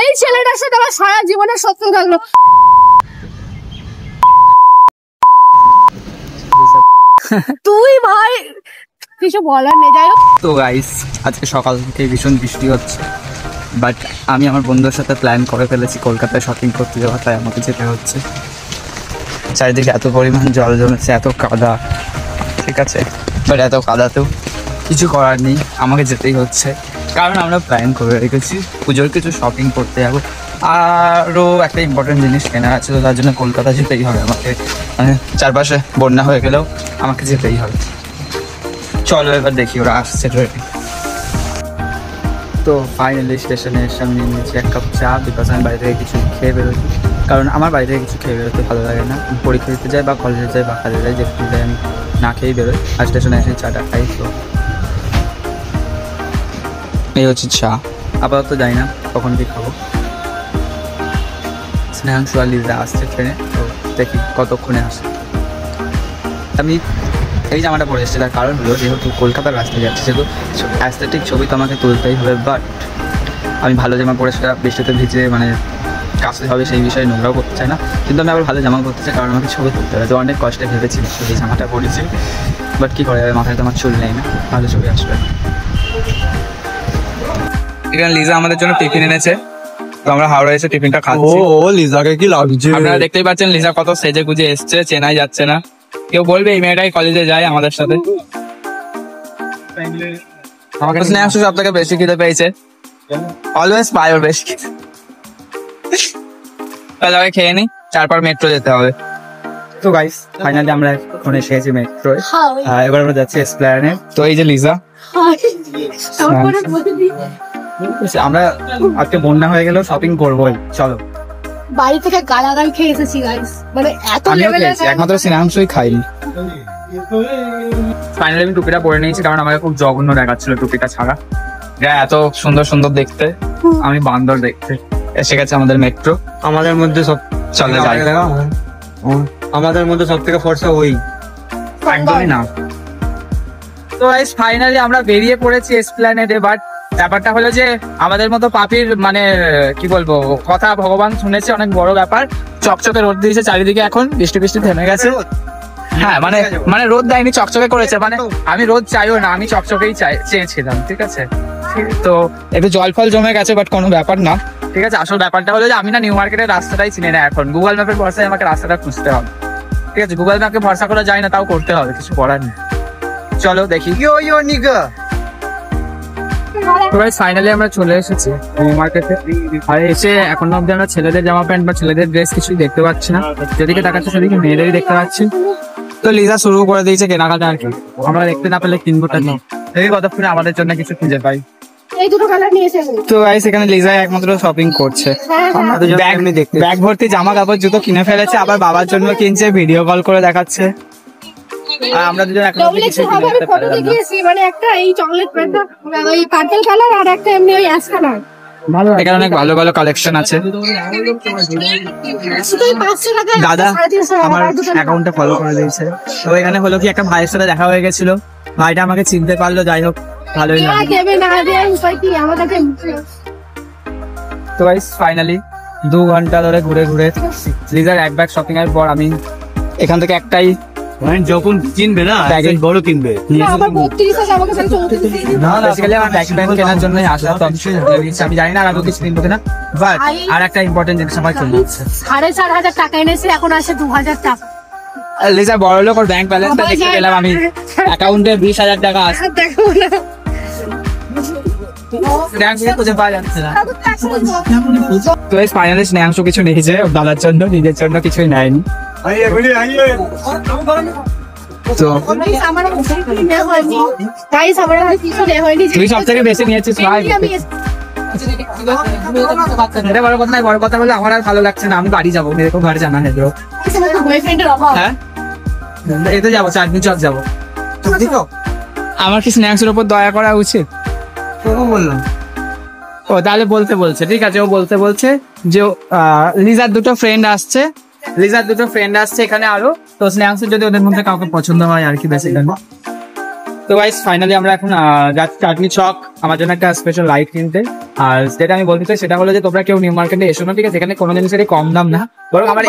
এই ছেলেটার সাথে আমার সারা জীবনের শত্রু থাকলো। তুই ভাই কিছু বলার নেই। যাই হোক, তো গাইস আজকে সকাল থেকে ভীষণ বৃষ্টি হচ্ছে, বাট আমি আমার বন্ধুর সাথে প্ল্যান করে ফেলেছি কলকাতায় শপিং করতে যাওয়া, তাই আমাকে যেতে হচ্ছে। চারিদিকে এত পরিমাণ জল জমেছে, এত কাদা, ঠিক আছে, বাট এত কাদাতেও কিছু করার নেই, আমাকে যেতেই হচ্ছে। কারণ আমরা প্ল্যান করে রেখেছি পুজোর কিছু শপিং করতে যাবো, আরও একটা ইম্পর্টেন্ট জিনিস কেনা আছে, তো তার জন্য কলকাতা যেতেই হবে আমাকে। মানে চারপাশে বন্যা হয়ে গেলেও আমাকে যেতেই হবে। চলো এবার দেখি ওরা আসছে ট্রেনে। তো ফাইনালি স্টেশনের সামনে নিয়েছি এক কাপ চা, বিকজ আমি বাড়ি থেকে কিছু খেয়ে বেরোচ্ছি। কারণ আমার বাড়ি থেকে কিছু খেয়ে বেরোতে ভালো লাগে না, পরীক্ষা দিতে যাই বা কলেজে যাই বা কাজে যাই, যেখানে যাই আমি না খেয়েই বেরোই, আর স্টেশনে এসে চাটা খাই। তো এই হচ্ছে চা, আপাতত যাই না কখন কি খাবো। স্নেহাংশু আর লিজা আসছে ট্রেনে, তো দেখি কতক্ষণে আসে। আমি এই জামাটা পরে এসেছি, তার কারণ হলো যেহেতু কলকাতার রাস্তায় যাচ্ছে, সেহেতু অ্যাস্থেটিক ছবি তো আমাকে তুলতেই হবে। বাট আমি ভালো জামা পরে সেটা বৃষ্টিতে ভিজে মানে কাছে হবে সেই বিষয়ে নোংরাও করতে চাই না, কিন্তু আমি আবার ভালো জামা করতে চাই কারণ আমাকে ছবি তুলতে হবে। তো অনেক কষ্টে ভেবেছি এই জামাটা পরেছি, বাট কী করে যাবে, মাথায় তো আমার চুল নেই না, ভালো ছবি আসবে। এখানে লিজা আমাদের জন্য টিফিন এনেছে, তো আমরা হাওড়া এসে টিফিনটা খাচ্ছি। ও লিজাকে কি লাগছে, আপনারা দেখতেই পাচ্ছেন লিজা কত সেজে গুজে এসছে, চেনাই যাচ্ছে না। কেউ বলবে এই মেয়েটাই কলেজে যায় আমাদের সাথে। আমাকে স্নেহাংশ সব থেকে বেশি খিদে পেয়েছে, অলওয়েজ পায় ওর বেশি খিদে। তাহলে খেয়ে নি, তারপর মেট্রো যেতে হবে। তো গাইস ফাইনালি আমরা এখন এসে গেছি মেট্রোয়, এবার আমরা যাচ্ছি এসপ্ল্যানেড। তো এই যে লিজা, আমরা আজকে বন্যা হয়ে গেলেও শপিং করবোই, চলো। বাড়ি থেকে গালাগাল খেয়ে এসেছি গাইস, মানে এত লেভেলের, একমাত্র স্নেহাংশই খাইনি। ফাইনালি আমি টুপিটা পরে নিয়েছি কারণ আমাকে খুব জঘন্য দেখাচ্ছিল টুপিটা ছাড়া, এত সুন্দর সুন্দর দেখতে, আমি বান্দর দেখতে। এসে গেছে আমাদের মেট্রো, আমাদের মধ্যে সব চলে যাই। আমাদের মধ্যে সব থেকে ফর্সা ওই একদমই না। তো গাইস ফাইনালি আমরা বেরিয়ে পড়েছি এসপ্ল্যানেডে, বাট ব্যাপারটা হলো যে আমাদের মতো পাপির মানে কি বলবো, কথা ভগবান শুনেছে, অনেক বড় ব্যাপার। চকচকে রোদ দিয়েছে চারিদিকে, এখন বৃষ্টি বৃষ্টি থেমে গেছে। হ্যাঁ মানে মানে রোদ দেয়নি, চকচকে করেছে, মানে আমি রোদ চাইও না, আমি চকচকেই চেয়েছিলাম, ঠিক আছে। তো একটু জল ফল জমে গেছে, বাট কোনো ব্যাপার না, ঠিক আছে। আসল ব্যাপারটা হলো যে আমি না নিউ মার্কেটের রাস্তাটাই চিনি না এখন, গুগল ম্যাপের ভরসায় আমাকে রাস্তাটা খুঁজতে হবে, ঠিক আছে। গুগল ম্যাপকে ভরসা করা যায় না, তাও করতে হবে, কিছু করার নেই। চলো দেখি। ফাইনালি আমরা চলে এসেছি নিউ মার্কেটে, আর এসে এখন অব্দি আমরা ছেলেদের জামা প্যান্ট বা ছেলেদের ড্রেস কিছুই দেখতে পাচ্ছি না, যেদিকে তাকাচ্ছি সেদিকে মেয়েদেরই দেখতে পাচ্ছি। তো লিজা শুরু করে দিয়েছে কেনাকাটা, আর কি আমরা দেখতে না পেলে কিনবোটা নেই, এই কতক্ষণে আমাদের জন্য কিছু খুঁজে পাই। এই দুটো কালার নিয়ে এসেছি। তো গাইস এখানে লিজা একমাত্র শপিং করছে, ব্যাগ ভর্তি জামা কাপড় জুতো কিনে ফেলেছে, আবার বাবার জন্য কিনছে, ভিডিও কল করে দেখাচ্ছে। আর আমরা দুজন এখন কিছু কিনতে পারলাম না। মানে একটা এই চকলেট প্যান্টটা ওই পার্পল কালার, আর একটা এমনি ওই অ্যাশ কালার। এখানে অনেক ভালো ভালো কালেকশন আছে। দাদা আমার অ্যাকাউন্টটা ফলো করে দিয়েছে। তো এখানে হলো কি একটা ভাইয়ের সাথে দেখা হয়ে গেছিল, ভাইটা আমাকে চিনতে পারলো, যাই হোক ভালোই লাগলো। তো গাইস ফাইনালি 2 ঘন্টা ধরে ঘুরে ঘুরে লিজার এক ব্যাগ শপিং এর পর আমি এখান থেকে একটাই যখন কিনবে না বড় কিনবে, কেনার জন্য আসলাম। আমি জানি না আরো কিছু কিনবো কিনা, বাট আর একটা ইম্পর্টেন্ট জিনিস আমার কিনতে হচ্ছে। 4,500 টাকা এনেছে, এখন আসে 2,000 টাকা। লিজা বড় লোক, ওর ব্যাংক ব্যালেন্সটা দেখতে পেলাম আমি, অ্যাকাউন্টে 20,000 টাকা আছে। তো ফাইনালি স্নেহাংশ কিছু নিয়েছে ওর দাদার জন্য, নিজের জন্য কিছুই নেয়নি। তুই সব থেকে বেশি নিয়েছিস ভাই। বড় কথা নয়, বড় কথা হলো আমার আর ভালো লাগছে না, আমি বাড়ি যাবো, মেরে খুব ঘরে জানা হেলো। হ্যাঁ এতে যাবো, চাঁদনি চক যাবো। আমার কি স্ন্যাক্সের উপর দয়া করা উচিত? বললাম ও তাহলে বলতে বলছে, ঠিক আছে। ও বলছে যে লিজার দুটো ফ্রেন্ড আসছে, এখানে আরো, তো স্ন্যাক্সের যদি ওদের মধ্যে কাউকে পছন্দ হয় আর কি বেসিক্যালি। তো গাইস ফাইনালি আমরা এখন যাচ্ছি চাটনি চক, আমার জন্য একটা স্পেশাল লাইট কিনতে। আর যেটা আমি বলতে চাই সেটা হলো যে তোমরা কেউ নিউ মার্কেটে এসো না, ঠিক আছে? এখানে কোনো জিনিসেরই কম দাম না, বরং আমার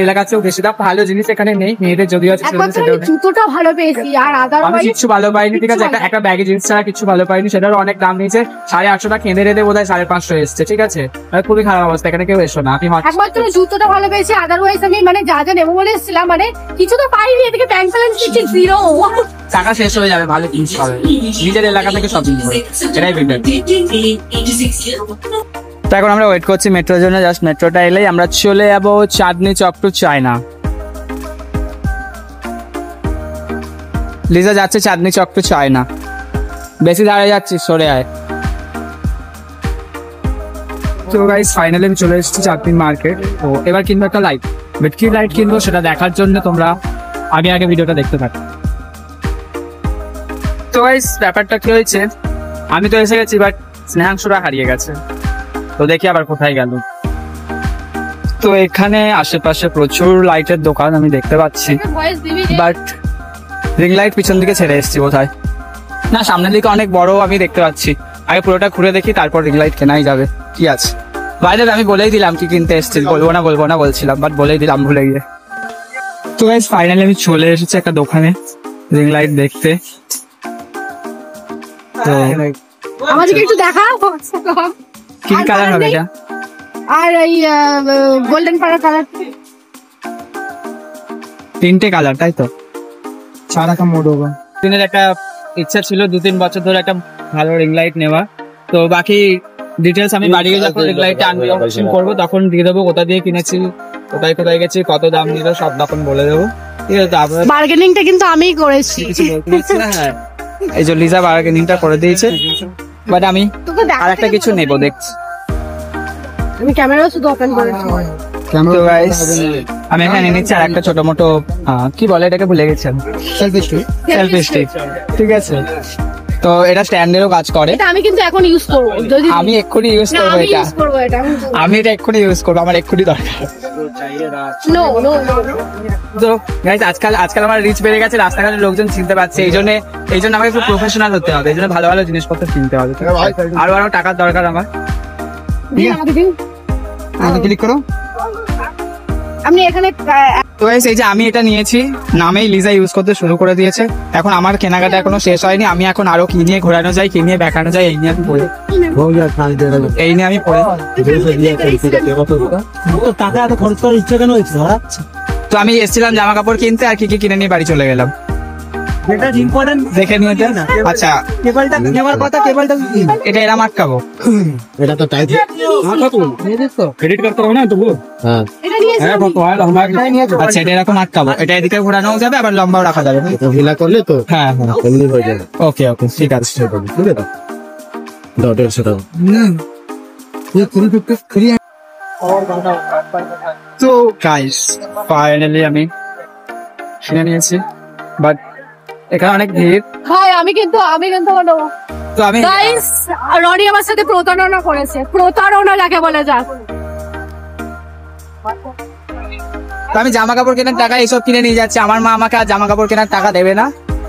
এলাকার চেয়েও বেশি দাম। ভালো জিনিস এখানে নেই, মেয়েদের যদিও আছে একমাত্র আমি জুতোটা ভালো পেয়েছি আর আমি আদারওয়াইজ কিচ্ছু ভালো পাইনি, ঠিক আছে? একটা ব্যাগে জিনিস ছাড়া কিছু ভালো পাইনি, সেটারও অনেক দাম নিয়েছে। 850 টাকা কেঁদে রেঁধে বোধ হয় 550 এসছে, ঠিক আছে? খুবই খারাপ অবস্থা, এখানে কেউ এসো না। আমি একমাত্র জুতোটা ভালো পেয়েছি, আদারওয়াইজ আমি মানে যা যা নেবো বলে এসেছিলাম মানে কিছু তো পাইনি। এদিকে ব্যাংক ব্যালেন্স দিচ্ছি 0। টাকা শেষ হয়ে যাবে, ভালো জিনিস পাবে নিজের এলাকা থেকে শপিং করে, এটাই বেটার। তো এখন আমরা ওয়েট করছি মেট্রোর জন্য, জাস্ট মেট্রোটা এলেই আমরা চলে যাবো চাঁদনি চক টু চায়না। লিজা যাচ্ছে চাঁদনি চক টু চায়না। বেশি দাঁড়িয়ে যাচ্ছি, সরে আয়। তো গাইস ফাইনালি আমি চলে এসেছি চাঁদনি মার্কেট। তো এবার কিনবো একটা লাইট, বাট কি লাইট কিনবো সেটা দেখার জন্য তোমরা আগে ভিডিওটা দেখতে থাকো। তো গাইস ব্যাপারটা কি হয়েছে, আমি তো এসে গেছি বাট স্নেহাংশরা হারিয়ে গেছে। তো দেখি আবার কোথায় গেল। তো এখানে আশেপাশে প্রচুর লাইটের দোকান আমি দেখতে পাচ্ছি, ভয়েস দিবি বাট রিং লাইট পিছন দিকে ছেড়ে এসেছি বোধহয়। না, সামনের দিকে অনেক বড় আমি দেখতে পাচ্ছি। আগে পুরোটা ঘুরে দেখি, তারপর রিং লাইট কেনাই যাবে। কি আছে বাইরে, আমি বলেই দিলাম কি কিনতে এসেছি। বলবো না বলছিলাম, বাট বলেই দিলাম ভুলে গিয়ে। তো গাইস ফাইনালি আমি চলে এসেছি একটা দোকানে রিং লাইট দেখতে। তো আমাদেরকে একটু দেখা। কি কালার হবে এটা? আর এই গোল্ডেন কালার 3টে কালার, তাই তো? দিনের একটা ইচ্ছা ছিল 2-3 বছর ধরে একটা ভালো রিং লাইট নেওয়া। তো বাকি ডিটেলস আমি বাড়ি গিয়ে যখন রিং লাইটটা আনবক্সিং করবো তখন দিয়ে দেবো, কোথা দিয়ে কিনেছি, কোথায় গেছি, কত দাম নিল, সব তখন বলে দেবো, ঠিক আছে? তারপরে বার্গেনিংটা কিন্তু আমিই করেছি। কিছু বলতে পারছি না। হ্যাঁ, এই যে লিজা বার্গেনিংটা করে দিয়েছে, বাট আমি তোকে আর একটা কিছু নেবো দেখছি। আমি ক্যামেরা শুধু ওপেন করেছি। তো গাইস আমি এখানে নিচ্ছি আর একটা ছোট মোটো কি বলে এটাকে, ভুলে গেছেন, সেলফি স্টিক, ঠিক আছে? তো এটা স্ট্যান্ডেরও কাজ করে। এটা আমি কিন্তু এখন ইউজ করব, যদি আমি এক্ষুনি ইউজ না, করবো আমি এটা। ইউজ করব এটা। আমি এটা এক্ষুনি ইউজ করবো, আমার এক্ষুনি দরকার। নো তো গাইস আজকাল আমার রিচ বেড়ে গেছে, রাস্তাঘাটে লোকজন চিনতে পারছে, এই জন্য আমাকে একটু প্রফেশনাল হতে হবে, এই জন্য ভালো ভালো জিনিসপত্র কিনতে হবে। আরো টাকার দরকার আমার। দিন আমাকে দিন। ক্লিক করো। আপনি এখানে তো গাইস এই যে আমি এটা নিয়েছি, নামেই লিজা ইউজ করতে শুরু করে দিয়েছে। এখন আমার কেনাকাটা এখনো শেষ হয়নি, আমি এখন আরো কি নিয়ে ঘোরানো যায়, কি নিয়ে দেখানো যায়, এই নিয়ে আমি পড়ে টাকা এত খরচ করার ইচ্ছা কেন হয়েছে? তো আমি এসেছিলাম জামা কাপড় কিনতে, আর কি কিনে নিয়ে বাড়ি চলে গেলাম। এটা ইম্পর্টেন্ট দেখে নিয়ে এটা। আচ্ছা কেবলটা নেওয়ার কথা, কেবলটা এটা এরম আটকাবো, এটা তো টাইপ ক্রেডিট কার্ড করো না তো বল। হ্যাঁ এটা নিয়ে হ্যাঁ কত হয় আমরা আচ্ছা এটা এরকম আটকাবো, এটা এদিকে ঘোরানো যাবে, আবার লম্বাও রাখা যাবে। এটা হিলা করলে তো হ্যাঁ এমনি হয়ে যাবে। ওকে ঠিক আছে। বুঝলে তো দাও 150 টাকা। তো গাইস ফাইনালি আমি কিনে নিয়েছি, বাট এখানে অনেক ভিড়। হয় আমি কিন্তু বলো তো আমি গাইস, রনি আমার সাথে প্রতারণা করেছে। প্রতারণা যাকে বলে যা। তো আমি জামা কাপড় কেনার টাকা এইসব কিনে নিয়ে যাচ্ছি, আমার মা আমাকে আর জামা কাপড় কেনার টাকা দেবে না,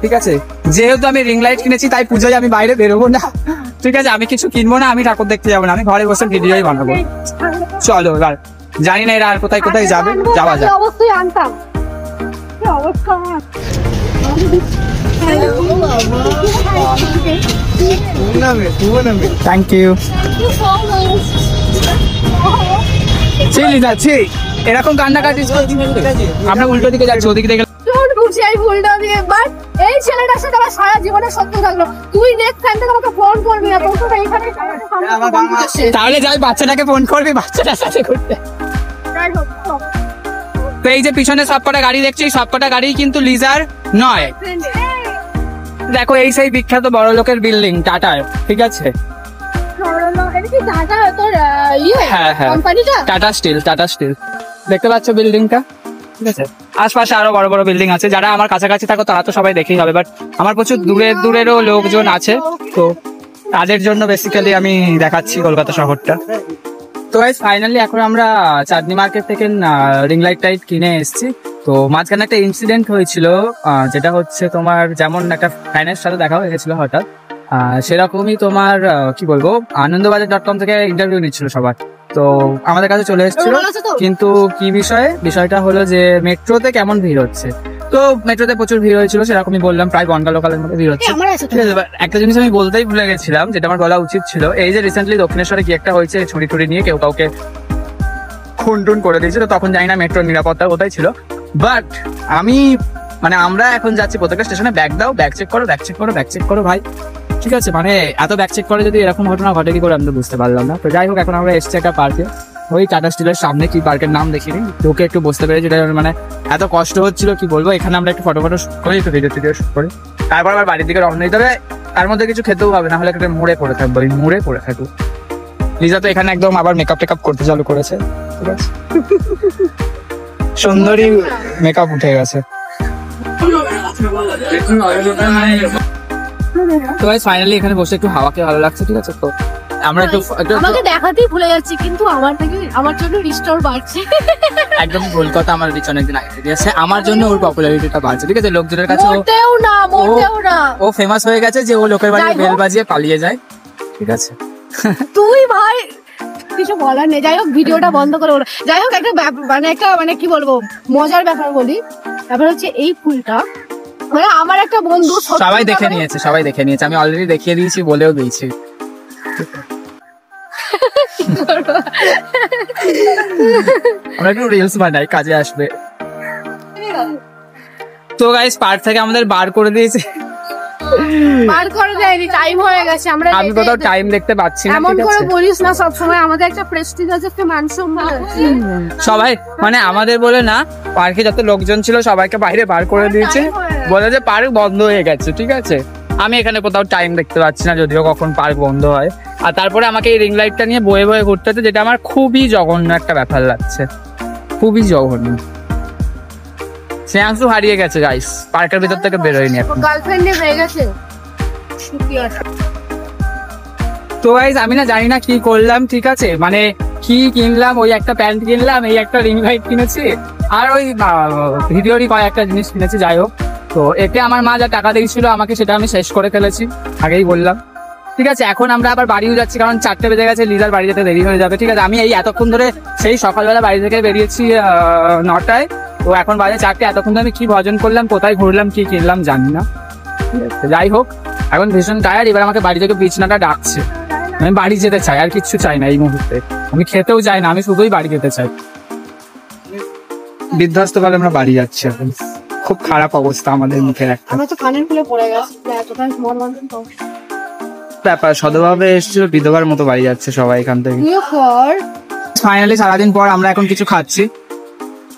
ঠিক আছে? যেহেতু আমি রিং লাইট কিনেছি তাই পুজোয় আমি বাইরে বেরোবো না, ঠিক আছে? আমি কিছু কিনবো না, আমি ঠাকুর দেখতে যাবো না, আমি ঘরে বসে ভিডিওই বানাবো। চলো এবার, জানি না এরা আর কোথায় যাবে, যাওয়া যাক। অবশ্যই আনতাম। কি অবস্থা আমার। Thank you. চিলি যাচ্ছি, এরকম কান্নাকাটি আমরা উল্টো দিকে যাচ্ছি, ওদিকে দেখে আমি ভুলটা দিয়ে বাট এই ছেলেটার সাথে আমার সারা জীবনে সত্য থাকলো। তুই নেক্সট টাইম থেকে আমাকে ফোন করবি না, তোর তো এইখানে তাহলে যাই বাচ্চাটাকে ফোন করবি, বাচ্চাটার সাথে ঘুরতে। তো এই যে পিছনে সবকটা গাড়ি দেখছি, সবকটা গাড়ি কিন্তু লিজার নয়। দেখো এই সেই বিখ্যাত বড় লোকের বিল্ডিং টাটার, ঠিক আছে? হ্যাঁ টাটা স্টিল দেখতে পাচ্ছ বিল্ডিংটা, ঠিক আছে? আশপাশে আরো বড় বড় বিল্ডিং আছে, যারা আমার কাছাকাছি থাকো তারা তো সবাই দেখেই হবে, বাট আমার প্রচুর দূরেরও লোকজন আছে, তো তাদের জন্য বেসিক্যালি আমি দেখাচ্ছি কলকাতা শহরটা। তো গাইস ফাইনালি এখন আমরা চাঁদনি মার্কেট থেকে রিং লাইট টাইট কিনে এসেছি। তো মাঝখানে একটা ইনসিডেন্ট হয়েছিল, যেটা হচ্ছে তোমার যেমন একটা ফ্যানের সাথে দেখা হয়ে গেছিল হঠাৎ, সেরকমই তোমার কি বলবো আনন্দবাজার.com থেকে ইন্টারভিউ নিচ্ছিল সবার, তো আমাদের কাছে চলে এসেছিল। ভালো আছে তো? কিন্তু কি বিষয়টা হলো যে মেট্রোতে কেমন ভিড় হচ্ছে। তো মেট্রোতে প্রচুর ভিড় হয়েছিল, সেরকমই বললাম, প্রায় ঘন্টা লোকালের মধ্যে ভিড় হচ্ছে। আমার আছে তো। ঠিক আছে, এবার একটা জিনিস আমি বলতেই ভুলে গেছিলাম, যেটা আমার বলা উচিত ছিল। এই যে রিসেন্টলি দক্ষিণেশ্বরে কি একটা হয়েছে, ছুরি টুরি নিয়ে কেউ কাউকে খুন টুন করে দিয়েছে, তো তখন জানি না মেট্রোর নিরাপত্তা কোথায় ছিল। বাট আমরা এখন যাচ্ছি প্রত্যেকটা স্টেশনে ব্যাগ দাও, ব্যাগ চেক করো, ব্যাগ চেক করো, ব্যাগ চেক করো ভাই। ঠিক আছে, মানে এত ব্যাগ চেক করে যদি এরকম ঘটনা ঘটে কি করে আমি তো বুঝতে পারলাম না। তো যাই হোক, এখন আমরা এসছি একটা পার্কে, ওই টাটা স্টিলের সামনে, কি পার্কের নাম দেখিনি, তোকে একটু বুঝতে পেরেছি। যেটা মানে এত কষ্ট হচ্ছিল কি বলবো, এখানে আমরা একটু ফটো শুট করি, একটু ভিডিও শুট করি, তারপর আবার বাড়ির দিকে রওনা দিতে হবে। তার মধ্যে কিছু খেতেও হবে, না হলে একটা মুড়ে পড়ে থাকবো, মুড়ে পড়ে থাকবো। লিজা তো এখানে একদম আবার মেকআপ টেকআপ করতে চালু করেছে, ঠিক আছে, সুন্দরী মেকআপ উঠে গেছে। তো ভাই ফাইনালি এখানে বসে একটু হাওয়াকে ভালো লাগছে, ঠিক আছে। তো আমরা একটু আমাকে দেখাতেই ভুলে যাচ্ছি, কিন্তু আমার জন্য রিস্টোর বাড়ছে। একদম ভুল কথা, আমার রিচ অনেকদিন আগে দিয়েছে, আমার জন্য ওর পপুলারিটিটা বাড়ছে, ঠিক আছে। লোকজনের কাছে মোটেও না ও ফেমাস হয়ে গেছে যে ও লোকের বাড়ি বেল বাজিয়ে পালিয়ে যায়, ঠিক আছে। তুই ভাই কিছু বলার নেই। যাই হোক, ভিডিওটা বন্ধ করে ওরা। যাই হোক, একটা কি বলবো, মজার ব্যাপার বলি। ব্যাপার হচ্ছে এই ফুলটা আমার একটা বন্ধু সবাই দেখে নিয়েছে, আমি অলরেডি দেখিয়ে দিয়েছি, বলেও দিয়েছি। আমরা একটু রিলস বানাই, কাজে আসবে। তো গাইস, পার্ক থেকে আমাদের বার করে দিয়েছে, বার করে দেয়নি, টাইম হয়ে গেছে। আমি কোথাও টাইম দেখতে পাচ্ছি না, এমন ঠিক করে আছে। বলিস না, সব সময় আমাদের একটা প্রেস্টিজ আছে, একটা মান সম্মান আছে। সবাই আমাদের বলে না, পার্কে যত লোকজন ছিল সবাইকে বাইরে বার করে দিয়েছে, বলে যে পার্ক বন্ধ হয়ে গেছে, ঠিক আছে। আমি এখানে কোথাও টাইম দেখতে পাচ্ছি না, যদিও কখন পার্ক বন্ধ হয়। আর তারপরে আমাকে এই রিং লাইটটা নিয়ে বয়ে বয়ে ঘুরতে হচ্ছে, যেটা আমার খুবই জঘন্য একটা ব্যাপার লাগছে, খুবই জঘন্য। শ্রেয়াংশু হারিয়ে গেছে গাইস, পার্কের ভিতর থেকে বেরোয়নি এখন। গার্লফ্রেন্ড হয়ে গেছে। তো গাইস, আমি না জানি না কি করলাম, ঠিক আছে, কি কিনলাম, ওই একটা প্যান্ট কিনলাম, এই একটা রিং লাইট কিনেছি, আর ওই ভিডিওরই কয়েকটা জিনিস কিনেছি। যাই হোক, তো এতে আমার মা যা টাকা দিয়েছিল আমাকে, সেটা আমি শেষ করে ফেলেছি, আগেই বললাম, ঠিক আছে। এখন আমরা আবার বাড়িও যাচ্ছি, কারণ 4টে বেজে গেছে, লিজার বাড়ি যেতে দেরি হয়ে যাবে, ঠিক আছে। আমি এই এতক্ষণ ধরে সেই সকালবেলা বাড়ি থেকে বেরিয়েছি 9টায়, তো এখন বাজে 4টে। এতক্ষণ ধরে আমি কি ভজন করলাম, কোথায় ঘুরলাম, কি কিনলাম জানি না, ঠিক আছে। যাই হোক, এখন ভীষণ টায়ার্ড, এবার আমাকে বাড়ি থেকে বিছনাটা ডাকছে, আমি বাড়ি যেতে চাই, আর কিচ্ছু চাই না এই মুহূর্তে। আমি খেতেও চাই না, আমি শুধুই বাড়ি যেতে চাই। বিধ্বস্ত কালে আমরা বাড়ি যাচ্ছি এখন, খুব খারাপ অবস্থা আমাদের মুখের একটা। আমরা তো কানের খুলে পড়ে গেছি, এতটা মন ব্যাপার, সদভাবে এসেছিল, বিধবার মতো বাড়ি যাচ্ছে সবাই এখান থেকে। কর। ফাইনালি সারাদিন পর আমরা এখন কিছু খাচ্ছি,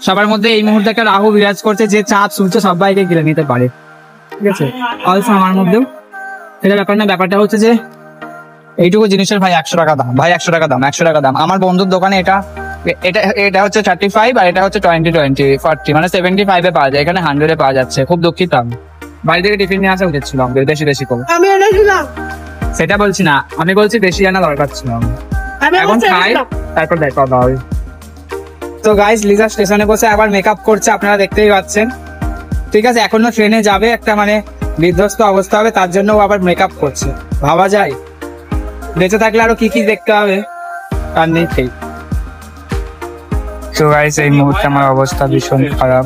সবার মধ্যে এই মুহূর্তে একটা রাহু বিরাজ করছে, যে চাঁদ সূর্য সবাইকে গিলে নিতে পারে, ঠিক আছে, অলসো আমার মধ্যেও। এটা ব্যাপার না, ব্যাপারটা হচ্ছে যে এইটুকু জিনিসের ভাই 100 টাকা দাম, ভাই 100 টাকা দাম, 100 টাকা দাম। আমার বন্ধুর দোকানে এটা হচ্ছে 35, আর এটা হচ্ছে 40, মানে 75-এ পাওয়া যায়, এখানে 100-এ পাওয়া যাচ্ছে। খুব দুঃখিত, আমি বাড়ি থেকে টিফিন নিয়ে আসা উচিত ছিল আমাদের, বেশি করে। আমি এনেছিলাম, সেটা বলছি না, আমি বলছি বেশি আনা দরকার ছিল। এখন খাই, তারপর দেখা হবে। তো গাইস, লিজা স্টেশনে বসে আবার মেকআপ করছে, আপনারা দেখতেই পাচ্ছেন, ঠিক আছে। এখনো ট্রেনে যাবে, একটা বিধ্বস্ত অবস্থা হবে, তার জন্য আবার মেকআপ করছে। ভাবা যায়, বেঁচে থাকলে আরো কি কি দেখতে হবে, আর নেই ঠিক। তো গাইস, এই মুহূর্তে আমার অবস্থা ভীষণ খারাপ,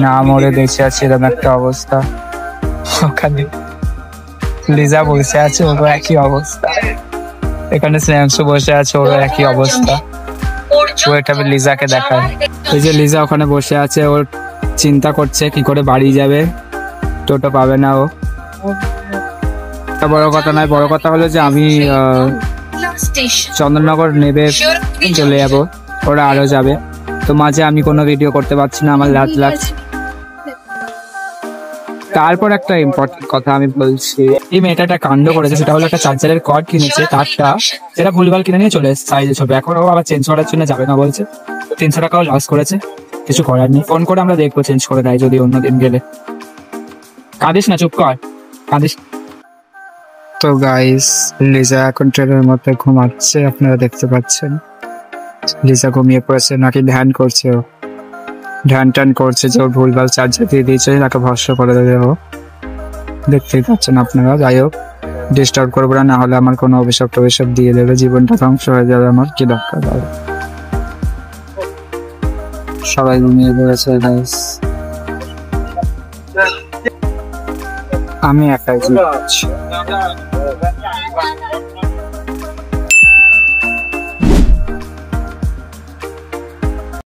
না মরে বেঁচে আছে এরকম একটা অবস্থা। ওখানে লিজা বসে আছে, ওরও একই অবস্থা, এখানে শ্রেয়াংশু বসে আছে, ওরও একই অবস্থা। ওইটা লিজাকে দেখায়, এই যে লিজা ওখানে বসে আছে, ওর চিন্তা করছে কি করে বাড়ি যাবে, টোটো পাবে না ও। বড় কথা নয়, বড় কথা হলো যে আমি চন্দননগর নেবে চলে যাবো, ওরা আরো যাবে, তো মাঝে আমি কোনো ভিডিও করতে পারছি না, আমার লাজ লাগছে। তারপর একটা ইম্পর্টেন্ট কথা আমি বলছি, এই মেয়েটা একটা কাণ্ড করেছে, সেটা হলো একটা চার্জারের কর্ড কিনেছে, তারটা সেটা ভুলভাল কিনে নিয়ে চলে এসেছে সাইজে ছোট, এখন ও আবার চেঞ্জ করার জন্য যাবে না বলছে, 300 টাকাও লস করেছে, কিছু করার নেই। ফোন করে আমরা দেখবো চেঞ্জ করে দেয় যদি অন্যদিন গেলে। কাঁদিস না, চুপ কর, কাঁদিস। তো গাইস, লিজা এখন ট্রেনের মধ্যে ঘুমাচ্ছে, আপনারা দেখতে পাচ্ছেন। লিজা ঘুমিয়ে পড়েছে, নাকি ধ্যান করছে, ও ধ্যান টান করছে যে ওর ভুলভাল চার্জার দিয়ে দিয়েছে, তাকে ভস্ম করে দেবে ও। দেখতেই পাচ্ছেন আপনারা। যাই হোক, ডিস্টার্ব করবো না, না হলে আমার কোনো অভিশাপ টভিশাপ দিয়ে দেবে, জীবনটা ধ্বংস হয়ে যাবে আমার, কি দরকার আর। সবাই ঘুমিয়ে পড়েছে গাইস, আমি একাই ঘুমাচ্ছি।